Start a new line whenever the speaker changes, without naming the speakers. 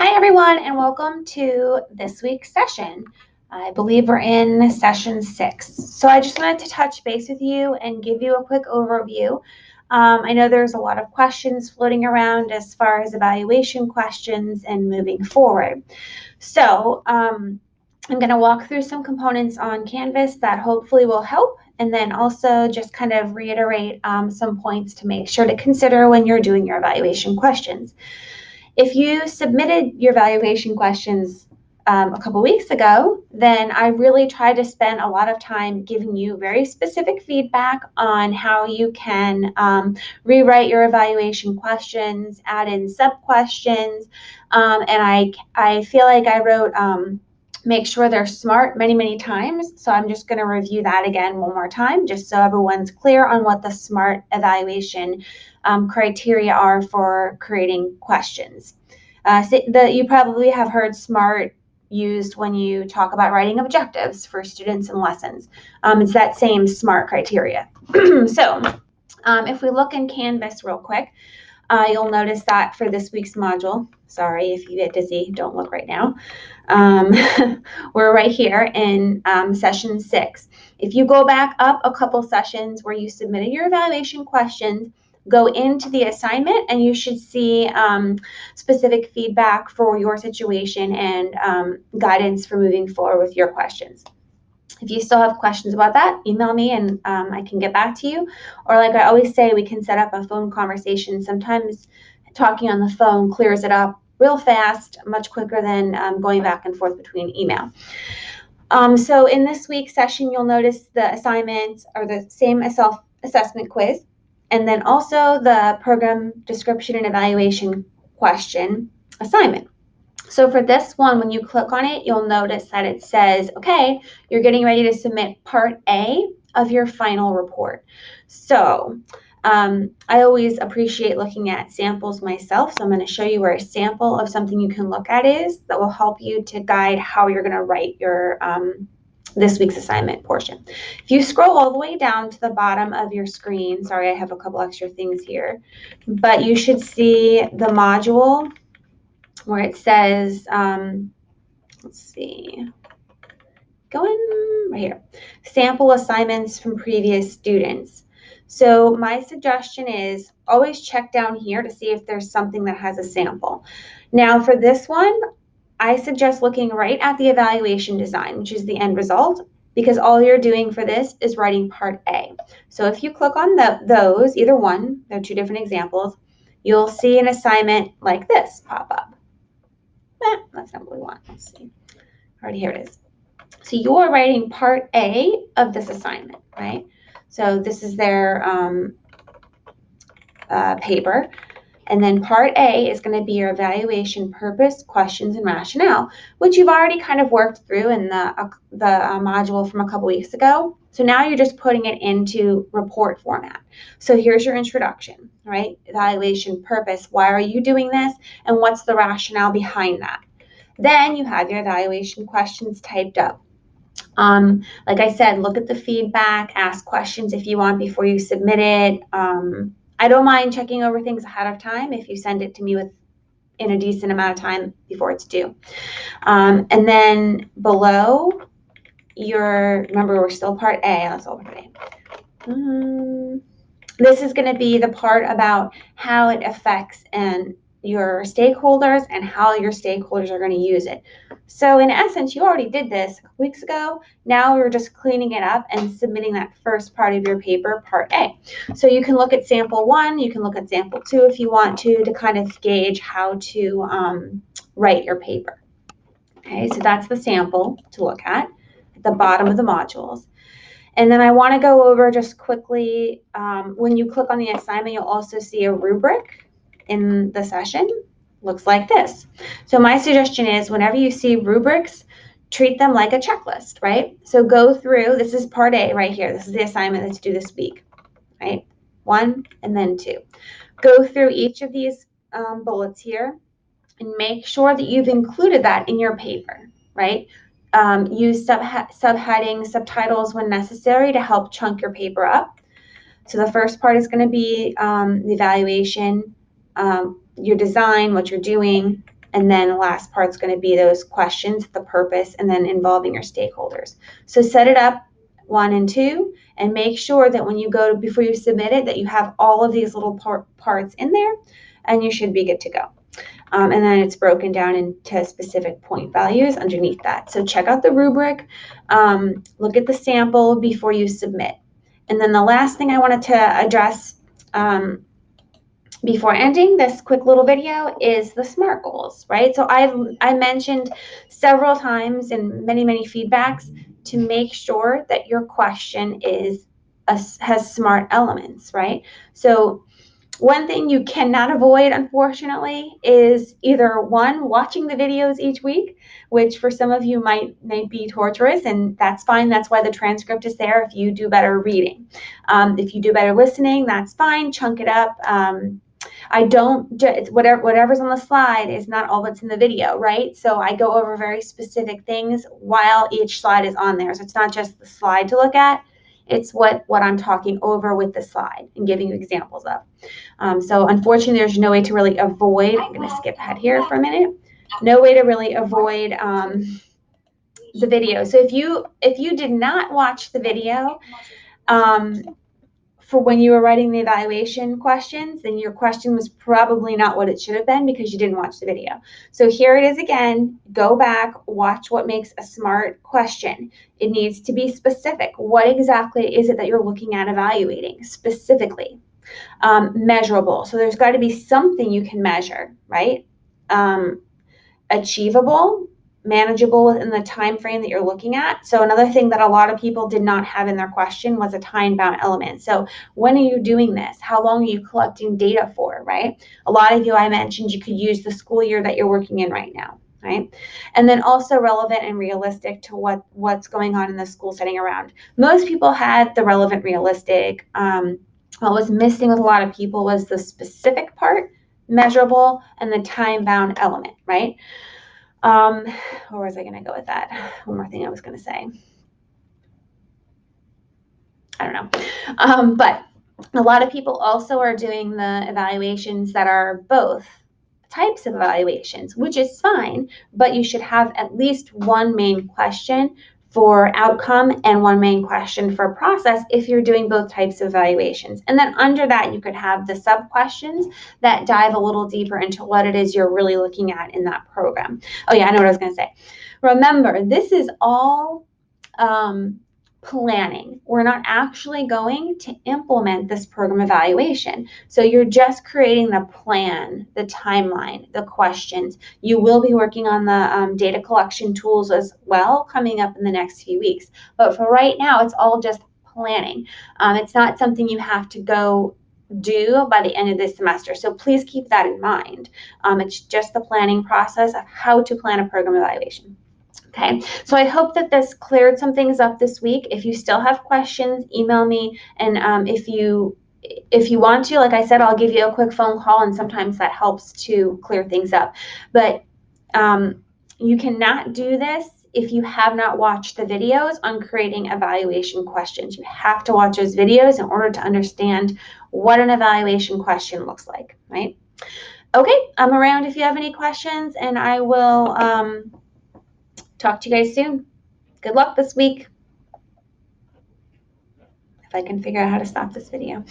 Hi everyone, and welcome to this week's session. I believe we're in session 6. So I just wanted to touch base with you and give you a quick overview. I know there's a lot of questions floating around as far as evaluation questions and moving forward. So I'm going to walk through some components on Canvas that hopefully will help, and then also just kind of reiterate some points to make sure to consider when you're doing your evaluation questions. If you submitted your evaluation questions a couple weeks ago, then I really try to spend a lot of time giving you very specific feedback on how you can rewrite your evaluation questions, add in sub-questions, and I feel like I wrote make sure they're smart many times. So I'm just going to review that again one more time, just so everyone's clear on what the SMART evaluation criteria are for creating questions. You probably have heard SMART used when you talk about writing objectives for students and lessons. It's that same SMART criteria. So if we look in Canvas real quick, you'll notice that for this week's module, sorry if you get dizzy, don't look right now. We're right here in session 6. If you go back up a couple sessions where you submitted your evaluation questions, go into the assignment and you should see specific feedback for your situation and guidance for moving forward with your questions. If you still have questions about that, email me and I can get back to you. Or like I always say, we can set up a phone conversation. Sometimes talking on the phone clears it up real fast, much quicker than going back and forth between email. So in this week's session, you'll notice the assignments are the same as self-assessment quiz, and then also the program description and evaluation question assignment. So for this one, when you click on it, you'll notice that it says, okay, you're getting ready to submit part A of your final report. So I always appreciate looking at samples myself. So I'm going to show you where a sample of something you can look at is that will help you to guide how you're going to write your this week's assignment portion. If you scroll all the way down to the bottom of your screen, sorry, I have a couple extra things here, but you should see the module where it says, let's see, going right here, sample assignments from previous students. So my suggestion is always check down here to see if there's something that has a sample. Now for this one, I suggest looking right at the evaluation design, which is the end result, because all you're doing for this is writing part A. So if you click on those, either one, they're two different examples, you'll see an assignment like this pop up. That's not what we want. Let's see. All right, here it is. So you're writing part A of this assignment, right? So this is their paper. And then part A is going to be your evaluation purpose, questions, and rationale, which you've already kind of worked through in the module from a couple weeks ago. So now you're just putting it into report format. So here's your introduction, right? Evaluation purpose, why are you doing this? And what's the rationale behind that? Then you have your evaluation questions typed up. Like I said, look at the feedback, ask questions if you want before you submit it. I don't mind checking over things ahead of time if you send it to me in a decent amount of time before it's due. And then below remember we're still part A, that's all part A. This is going to be the part about how it affects your stakeholders and how your stakeholders are going to use it. So in essence, you already did this a couple weeks ago. Now we're just cleaning it up and submitting that first part of your paper, part A. So you can look at sample 1, you can look at sample 2 if you want to kind of gauge how to write your paper. Okay, so that's the sample to look at the bottom of the modules. And then I want to go over just quickly, when you click on the assignment, you'll also see a rubric in the session. Looks like this. So my suggestion is whenever you see rubrics, treat them like a checklist, right? So go through, this is part A right here. This is the assignment that's due this week, right? 1 and then 2. Go through each of these bullets here and make sure that you've included that in your paper, right? Use subheadings, subtitles when necessary to help chunk your paper up. So the first part is going to be the evaluation, your design, what you're doing. And then the last part's going to be those questions, the purpose, and then involving your stakeholders. So set it up 1 and 2, and make sure that when you go before you submit it, that you have all of these little parts in there, and you should be good to go. And then it's broken down into specific point values underneath that. So check out the rubric, look at the sample before you submit. And then the last thing I wanted to address before ending this quick little video is the SMART goals, right? So I mentioned several times in many feedbacks to make sure that your question has SMART elements, right? So one thing you cannot avoid, unfortunately, is either one, watching the videos each week, which for some of you might be torturous, and that's fine. That's why the transcript is there if you do better reading. If you do better listening, that's fine. Chunk it up. I don't, whatever's on the slide is not all that's in the video, right? So I go over very specific things while each slide is on there. So it's not just the slide to look at, it's what I'm talking over with the slide and giving you examples of. So unfortunately, there's no way to really avoid, I'm going to skip ahead here for a minute, no way to really avoid the video. So if you did not watch the video, for when you were writing the evaluation questions, then your question was probably not what it should have been because you didn't watch the video. So here it is again. Go back, watch what makes a SMART question. It needs to be specific. What exactly is it that you're looking at evaluating specifically? Measurable. So there's got to be something you can measure, right? Achievable, manageable within the time frame that you're looking at. So another thing that a lot of people did not have in their question was a time-bound element. So when are you doing this? How long are you collecting data for, right? A lot of you, I mentioned, you could use the school year that you're working in right now, right? And then also relevant and realistic to what's going on in the school setting around. Most people had the relevant, realistic. What was missing with a lot of people was the specific part, measurable, and the time-bound element, right? Where was I going to go with that? One more thing I was going to say. I don't know. But a lot of people also are doing the evaluations that are both types of evaluations, which is fine, but you should have at least one main question for outcome and one main question for process if you're doing both types of evaluations. And then under that, you could have the sub questions that dive a little deeper into what it is you're really looking at in that program. Oh yeah, I know what I was going to say. Remember, this is all planning. We're not actually going to implement this program evaluation. So you're just creating the plan, the timeline, the questions. You will be working on the data collection tools as well coming up in the next few weeks. But for right now, it's all just planning. It's not something you have to go do by the end of this semester. So please keep that in mind. It's just the planning process of how to plan a program evaluation. Okay, so I hope that this cleared some things up this week. If you still have questions, email me. And if you want to, like I said, I'll give you a quick phone call, and sometimes that helps to clear things up. But you cannot do this if you have not watched the videos on creating evaluation questions. You have to watch those videos in order to understand what an evaluation question looks like, right? Okay, I'm around if you have any questions, and I will talk to you guys soon. Good luck this week. If I can figure out how to stop this video.